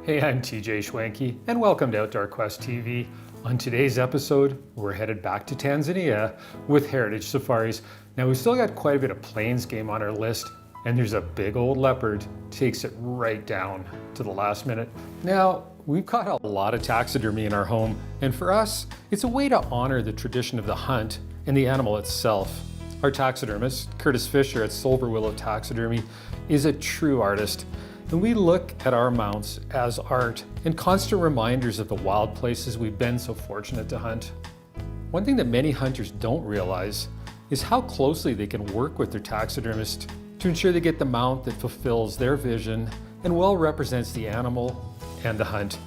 Hey, I'm TJ Schwanky, and welcome to Outdoor Quest TV. On today's episode, we're headed back to Tanzania with Heritage Safaris. Now, we've still got quite a bit of plains game on our list, and there's a big old leopard, takes it right down to the last minute. Now, we've got a lot of taxidermy in our home, and for us, it's a way to honor the tradition of the hunt and the animal itself. Our taxidermist, Curtis Fisher at Silver Willow Taxidermy, is a true artist. And we look at our mounts as art and constant reminders of the wild places we've been so fortunate to hunt. One thing that many hunters don't realize is how closely they can work with their taxidermist to ensure they get the mount that fulfills their vision and well represents the animal and the hunt.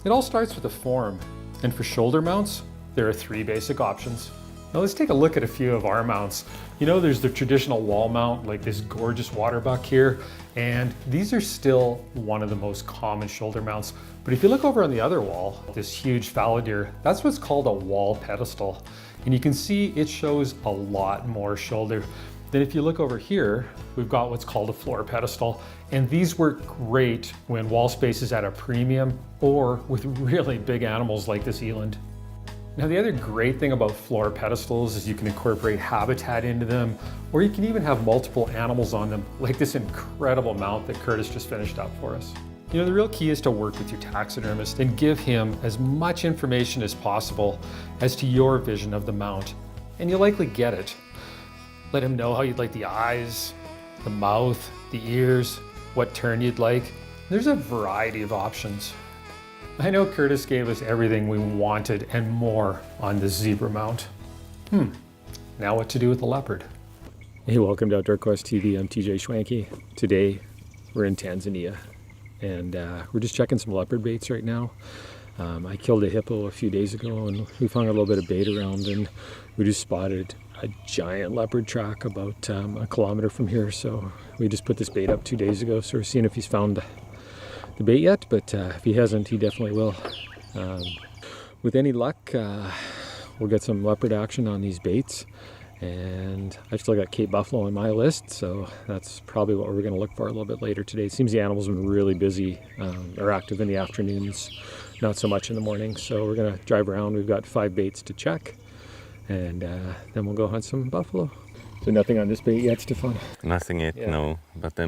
It all starts with a form, and for shoulder mounts, there are 3 basic options. Now let's take a look at a few of our mounts. You know, there's the traditional wall mount, like this gorgeous waterbuck here, and these are still one of the most common shoulder mounts. But if you look over on the other wall, this huge fallow deer, that's what's called a wall pedestal. And you can see it shows a lot more shoulder. Then if you look over here, we've got what's called a floor pedestal. And these work great when wall space is at a premium or with really big animals like this eland. Now, the other great thing about floor pedestals is you can incorporate habitat into them, or you can even have multiple animals on them, like this incredible mount that Curtis just finished up for us. You know, the real key is to work with your taxidermist and give him as much information as possible as to your vision of the mount, and you'll likely get it. Let him know how you'd like the eyes, the mouth, the ears, what turn you'd like. There's a variety of options. I know Curtis gave us everything we wanted and more on this zebra mount. Now what to do with the leopard? Hey, welcome to Outdoor Quest TV. I'm TJ Schwanky. Today we're in Tanzania and we're just checking some leopard baits right now. I killed a hippo a few days ago and we found a little bit of bait around, and we just spotted a giant leopard track about a kilometer from here. So we just put this bait up 2 days ago, so we're seeing if he's found the bait yet, but if he hasn't, he definitely will. With any luck, we'll get some leopard action on these baits, and I've still got Cape Buffalo on my list, so that's probably what we're going to look for a little bit later today. It seems the animals have been really busy or active in the afternoons, not so much in the morning, so we're going to drive around. We've got 5 baits to check, and then we'll go hunt some buffalo. So nothing on this bait yet, Stefan? Nothing yet, no, but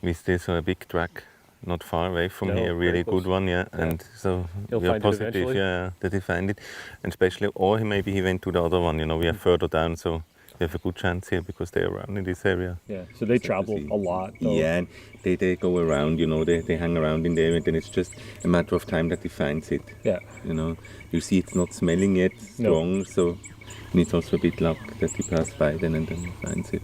we still saw a big track not far away from here, really good one, yeah. And so we are positive, that he find it. And especially, or maybe he went to the other one, you know, we are further down, so we have a good chance here because they are around in this area. Yeah, so they travel a lot, though. Yeah, and they go around, you know, they hang around in there, and then it's just a matter of time that he finds it. Yeah. You know, you see it's not smelling yet strong, so he needs also a bit luck that he passed by then and then he finds it.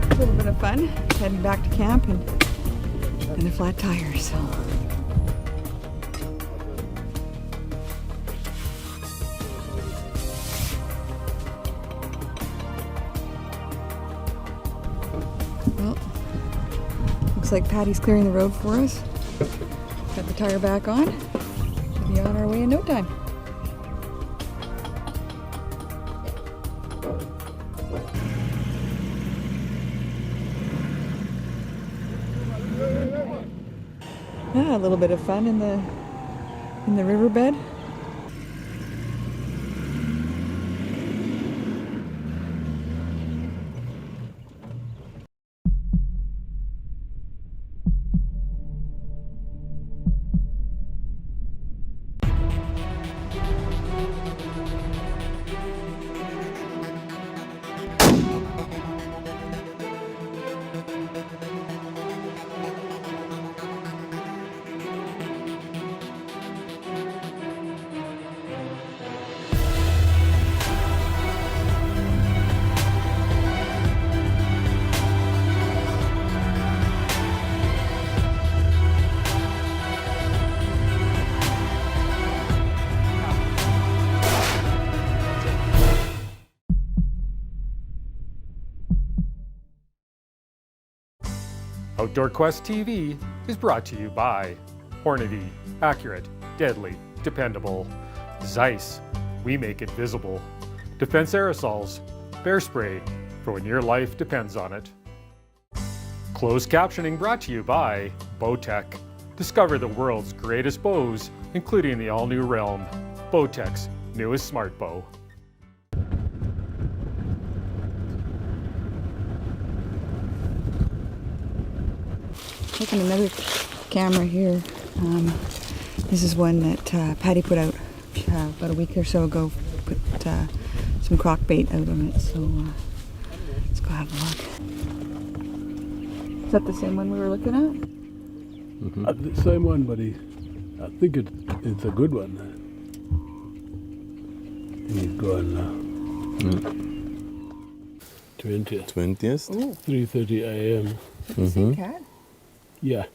A little bit of fun, heading back to camp and a flat tire, so. Well, looks like Patty's clearing the road for us. Got the tire back on. We'll be on our way in no time. A little bit of fun in the riverbed. Outdoor Quest TV is brought to you by Hornady, accurate, deadly, dependable. Zeiss, we make it visible. Defense Aerosols, bear spray for when your life depends on it. Closed captioning brought to you by Bowtech. Discover the world's greatest bows, including the all-new Realm, Bowtech's newest smart bow. Taking another camera here. This is one that Patty put out about a week or so ago. Put some croc bait out on it, so let's go have a look. Is that the same one we were looking at? Mm-hmm. The same one, but I think it's a good one. He's gone now. 20th. 3:30 a.m. The same cat? Yeah.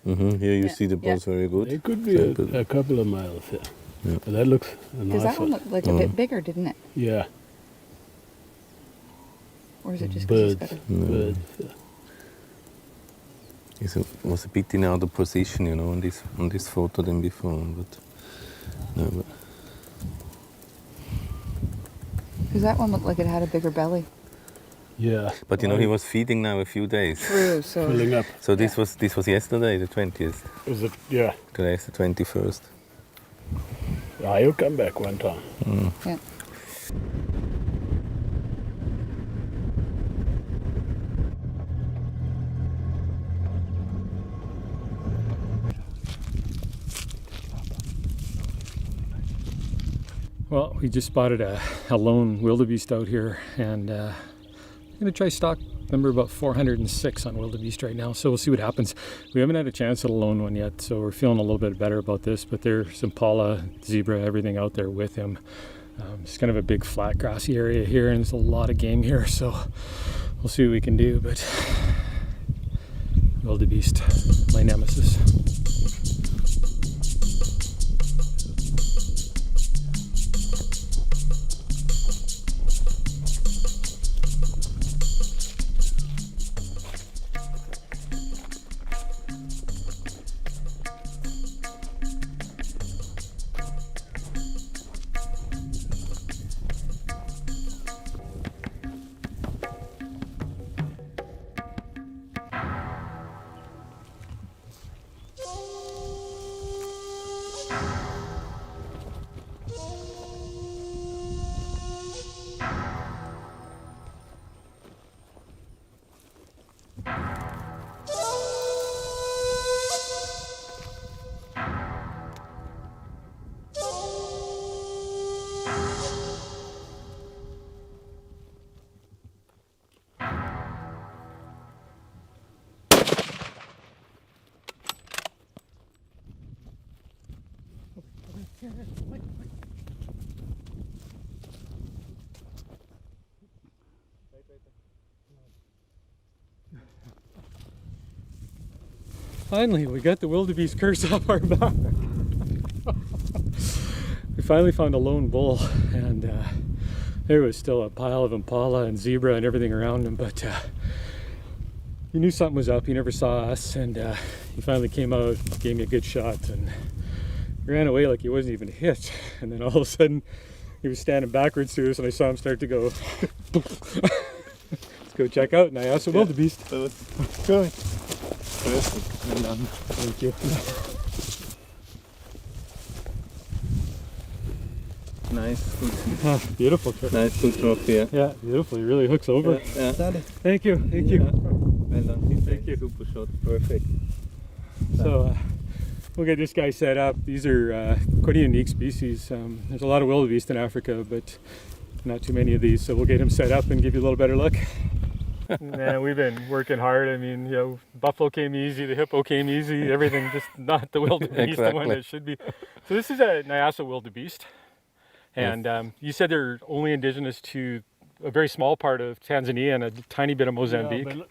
Here you see the balls very good. It could be a couple of miles, yeah. But that looks a nice Because that one looked like a bit bigger, didn't it? Yeah. Or is it just because Birds. it's got Birds. It was a bit in another position, you know, on this photo than before, but no. Because that one looked like it had a bigger belly. Yeah. But you know, he was feeding now a few days. True, so... Filling up. So this was yesterday, the 20th. Is it? Yeah. Today's the 21st. He'll come back one time. Yeah. Well, we just spotted a lone wildebeest out here, and I'm going to try stock number about 406 on wildebeest right now, so we'll see what happens. We haven't had a chance at a lone one yet, so we're feeling a little bit better about this, but there's impala, zebra, everything out there with him. It's kind of a big flat grassy area here, and there's a lot of game here, so we'll see what we can do, but wildebeest, my nemesis. Finally, we got the wildebeest curse off our back. We finally found a lone bull, and there was still a pile of impala and zebra and everything around him, but he knew something was up. He never saw us, and he finally came out, gave me a good shot, and he ran away like he wasn't even hit. And then all of a sudden, he was standing backwards to us, and I saw him start to go. Let's go check out, and I asked the wildebeest. Good. Perfect. Well done. Thank you. Nice food. Beautiful. Nice food drop here. Yeah, beautiful. He really hooks over. Yeah. Thank you. Thank you. Well done. Thank you. Super shot. Perfect. So we'll get this guy set up. These are quite a unique species. There's a lot of wildebeest in Africa, but not too many of these. So we'll get him set up and give you a little better look. Man, we've been working hard. I mean, you know, buffalo came easy, the hippo came easy, everything, just not the wildebeest, the one that should be. So this is a Nyassa wildebeest. And you said they're only indigenous to a very small part of Tanzania and a tiny bit of Mozambique. Yeah,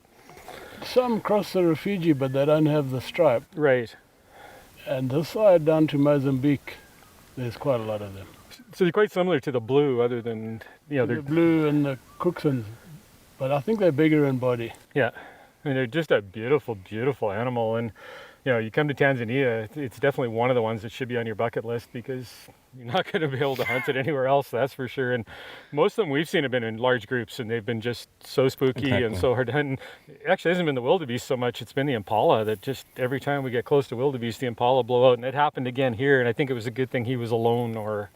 some cross the Rufiji, but they don't have the stripe. Right. And this side down to Mozambique, there's quite a lot of them. So they're quite similar to the blue, other than, you know, The they're... blue and the Cooksons, but I think they're bigger in body. Yeah. I mean, they're just a beautiful, beautiful animal. And, you know, you come to Tanzania, it's definitely one of the ones that should be on your bucket list because you're not going to be able to hunt it anywhere else, that's for sure. And most of them we've seen have been in large groups, and they've been just so spooky and so hard to hunt. And it actually hasn't been the wildebeest so much, it's been the impala that just every time we get close to wildebeest, the impala blow out. And it happened again here, and I think it was a good thing he was alone, or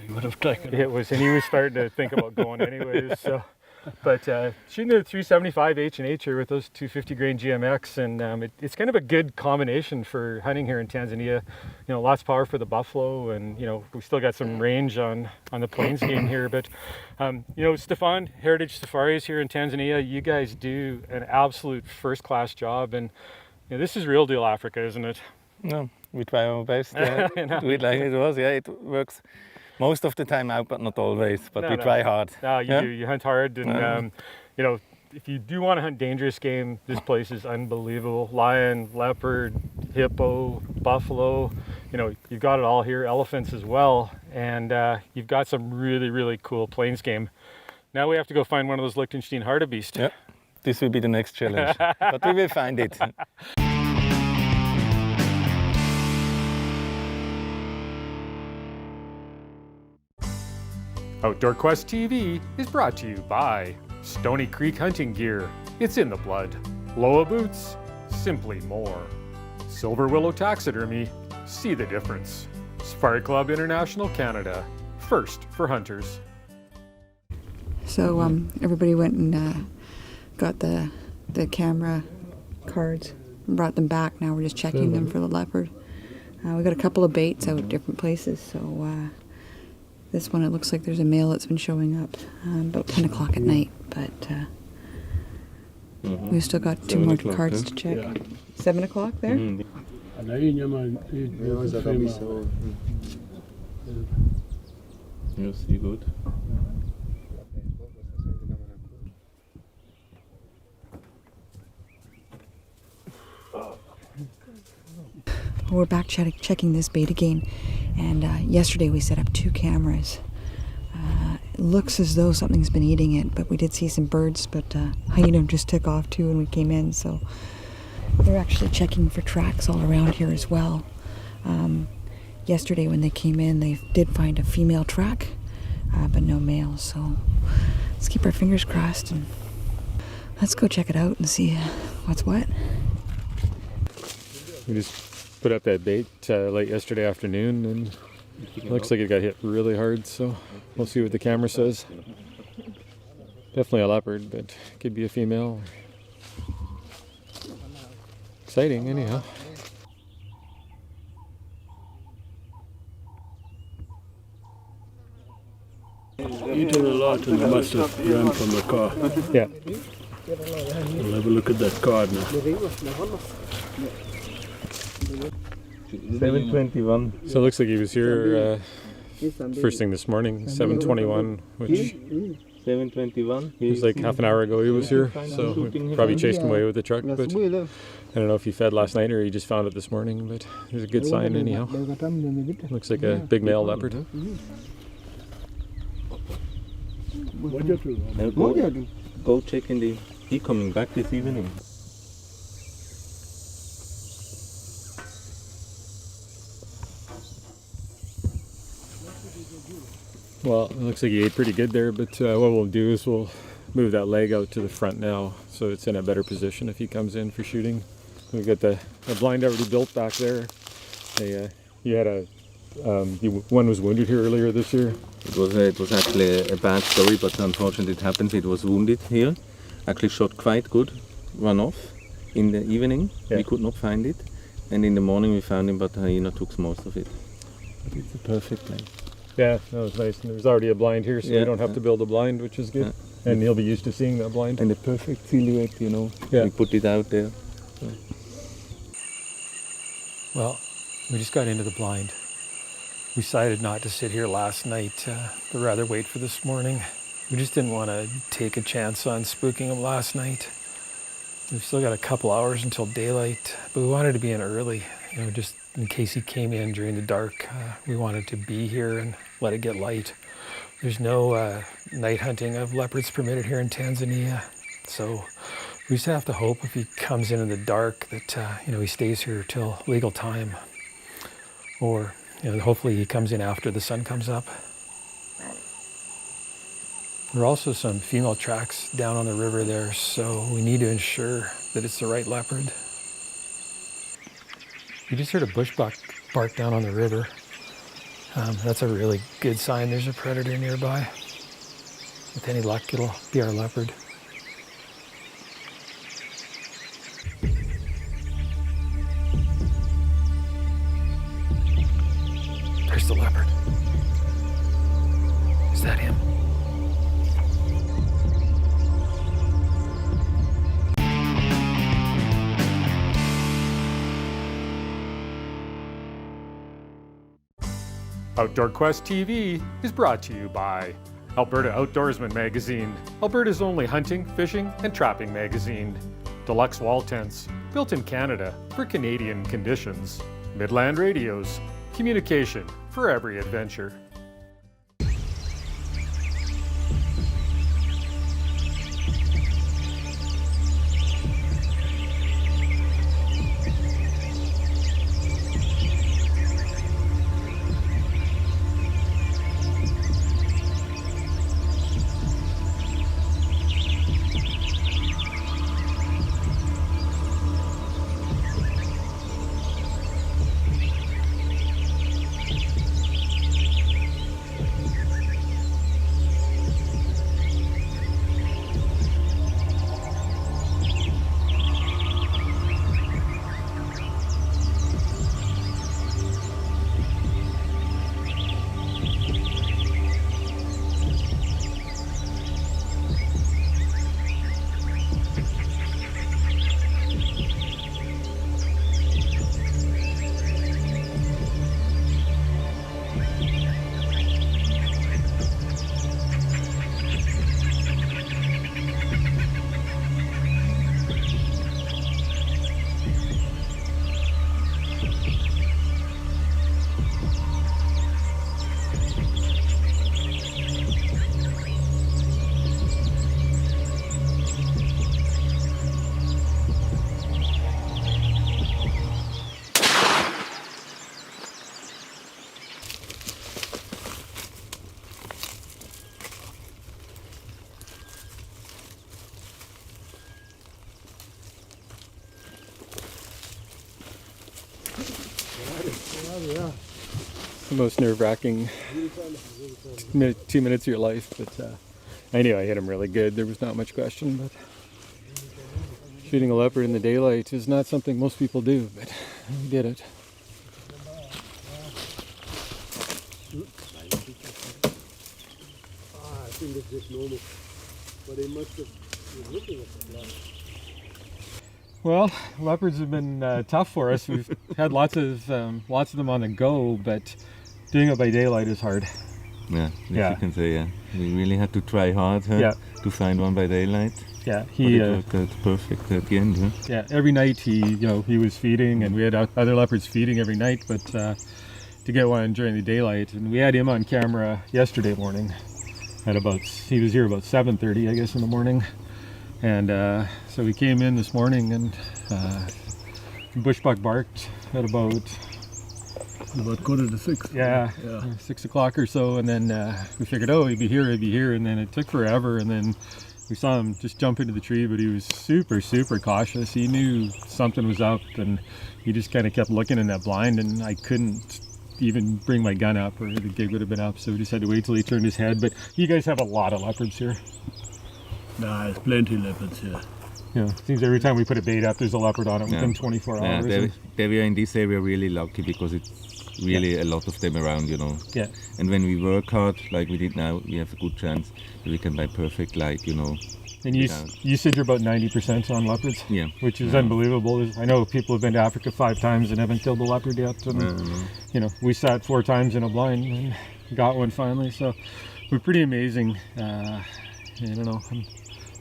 He would have taken it was, and he was starting to think about going anyways. So, but shooting at 375 H&H here with those 250 grain GMX, and it's kind of a good combination for hunting here in Tanzania. You know, lots of power for the buffalo, and you know we still got some range on the plains game here. But you know, Stefan, Heritage Safaris here in Tanzania, you guys do an absolute first-class job, and you know, this is real deal Africa, isn't it? No, we try our best. Yeah. Do it like it was. Yeah, it works most of the time out, but not always. But we try hard. No, you do. You hunt hard, and you know, if you do want to hunt dangerous game, this place is unbelievable. Lion, leopard, hippo, buffalo. You know, you've got it all here. Elephants as well, and you've got some really, really cool plains game. Now we have to go find one of those Liechtenstein hartebeest. Yeah, this will be the next challenge, but we will find it. Outdoor Quest TV is brought to you by Stony Creek Hunting Gear. It's in the blood. Loa Boots, simply more. Silver Willow Taxidermy, see the difference. Safari Club International Canada, first for hunters. So everybody went and got the camera cards and brought them back. Now we're just checking them for the leopard. We got a couple of baits out at different places, so this one, it looks like there's a male that's been showing up about 10 o'clock at night, but we've still got 2 more cards to check. Yeah. 7 o'clock there? Na hii nyama inaweza kabisa. You see good. We're back checking this bait again, and yesterday we set up 2 cameras. It looks as though something's been eating it, but we did see some birds, but hyena just took off too when we came in, so they're actually checking for tracks all around here as well. Yesterday when they came in, they did find a female track, but no male, so let's keep our fingers crossed and let's go check it out and see what's what. We just put up that bait late yesterday afternoon, and it looks like it got hit really hard, so we'll see what the camera says. Definitely a leopard, but could be a female. Exciting anyhow. Eaten a lot and must have ran from the car. Yeah. We'll have a look at that card now. 721. So it looks like he was here first thing this morning, 7:21, which 721. it was like half an hour ago he was here, so we probably chased him away with the truck, but I don't know if he fed last night or he just found it this morning, but there's a good sign anyhow. Looks like a big male leopard. Go check in the... He coming back this evening. Well, it looks like he ate pretty good there, but what we'll do is we'll move that leg out to the front now, so it's in a better position if he comes in for shooting. We've got the blind already built back there. You had a one was wounded here earlier this year. It was actually a bad story, but unfortunately it happened. It was wounded here. Actually shot quite good, run off in the evening. Yeah. We could not find it, and in the morning we found him, but the hyena took most of it. But it's a perfect place. Yeah, that was nice. And there's already a blind here, so we don't have to build a blind, which is good. Yeah. And he'll be used to seeing that blind. And the perfect silhouette, you know. Yeah. We put it out there. So. Well, we just got into the blind. We decided not to sit here last night, but rather wait for this morning. We just didn't want to take a chance on spooking him last night. We've still got a couple hours until daylight, but we wanted to be in early, you know, just in case he came in during the dark. We wanted to be here and let it get light. There's no night hunting of leopards permitted here in Tanzania, so We just have to hope if he comes in the dark that, he stays here till legal time. Or, hopefully he comes in after the sun comes up. There are also some female tracks down on the river there, so we need to ensure that it's the right leopard. We just heard a bushbuck bark down on the river. That's a really good sign there's a predator nearby. With any luck, it'll be our leopard. There's the leopard. Is that him? Outdoor Quest TV is brought to you by Alberta Outdoorsman Magazine, Alberta's only hunting, fishing, and trapping magazine. Deluxe wall tents, built in Canada for Canadian conditions. Midland Radios, communication for every adventure. Yeah. The most nerve-wracking 2 minutes of your life, but I knew I hit him really good. There was not much question, but shooting a leopard in the daylight is not something most people do, but we did it. I think it's just normal, but he must have been looking at the blood. Well, leopards have been tough for us. We've had lots of them on the go, but doing it by daylight is hard. Yeah, you can say, yeah. We really had to try hard to find one by daylight. Yeah, that's perfect at the end. Huh? Yeah, every night he was feeding, and we had other leopards feeding every night, but to get one during the daylight, and we had him on camera yesterday morning. He was here about 7:30, I guess, in the morning. And so we came in this morning, and bushbuck barked at about 5:45. Yeah. 6 o'clock or so, and then we figured, he'd be here, and then it took forever, and then we saw him just jump into the tree, but he was super, super cautious. He knew something was up, and he just kind of kept looking in that blind, and I couldn't even bring my gun up, or the gig would have been up, so we just had to wait till he turned his head. But you guys have a lot of leopards here. Nah, there's plenty of leopards here. Yeah, it seems every time we put a bait up, there's a leopard on it within 24 hours. They were in this area really lucky because it's really a lot of them around, Yeah. And when we work hard, like we did now, we have a good chance that we can buy perfect light, And you said you're about 90% on leopards? Yeah. Which is unbelievable. I know people have been to Africa 5 times and haven't killed a leopard yet. And, we sat 4 times in a blind and got one finally. So we're pretty amazing. I don't know. I'm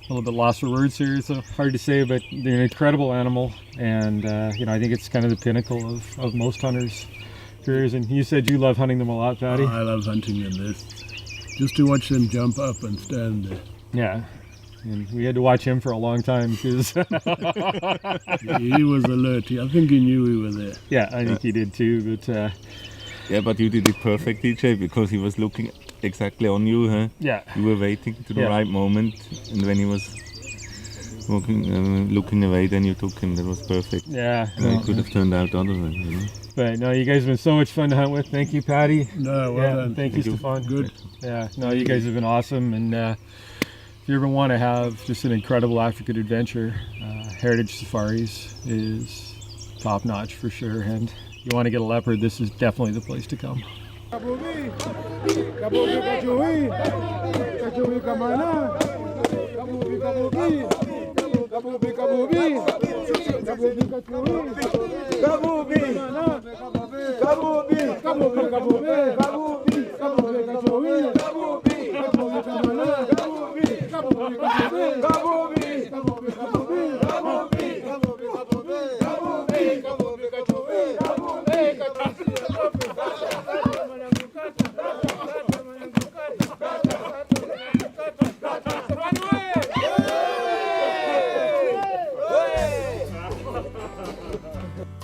a little bit lost for words here. It's hard to say, but they're an incredible animal. And, I think it's kind of the pinnacle of most hunters' careers. And you said you love hunting them a lot, Patty? I love hunting them. Just to watch them jump up and stand there. Yeah. and we had to watch him for a long time because He was alert. I think he knew we were there. yeah, I think he did too. But Yeah, but you did it perfect, DJ, because he was looking exactly on you, huh? yeah, You were waiting to the Yeah. right moment, and when he was walking, looking away, then you took him. That was perfect. yeah. It could have turned out otherwise. You know? But no, you guys have been so much fun to hunt with. Thank you, Patty. No, well Yeah, done. thank you, you. Stefan. Good. Yeah, no, you guys have been awesome. And if you ever want to have just an incredible African adventure, Heritage Safaris is top notch for sure. And you want to get a leopard, this is definitely the place to come.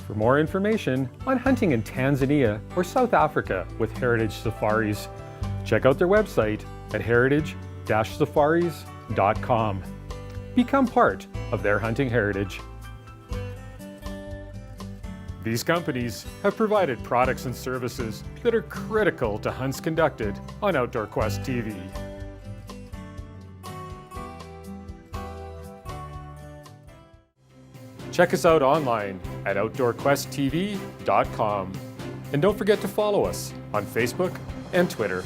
For more information on hunting in Tanzania or South Africa with Heritage Safaris, check out their website at heritage-safaris.com. Become part of their hunting heritage. These companies have provided products and services that are critical to hunts conducted on Outdoor Quest TV. Check us out online at outdoorquesttv.com. And don't forget to follow us on Facebook and Twitter.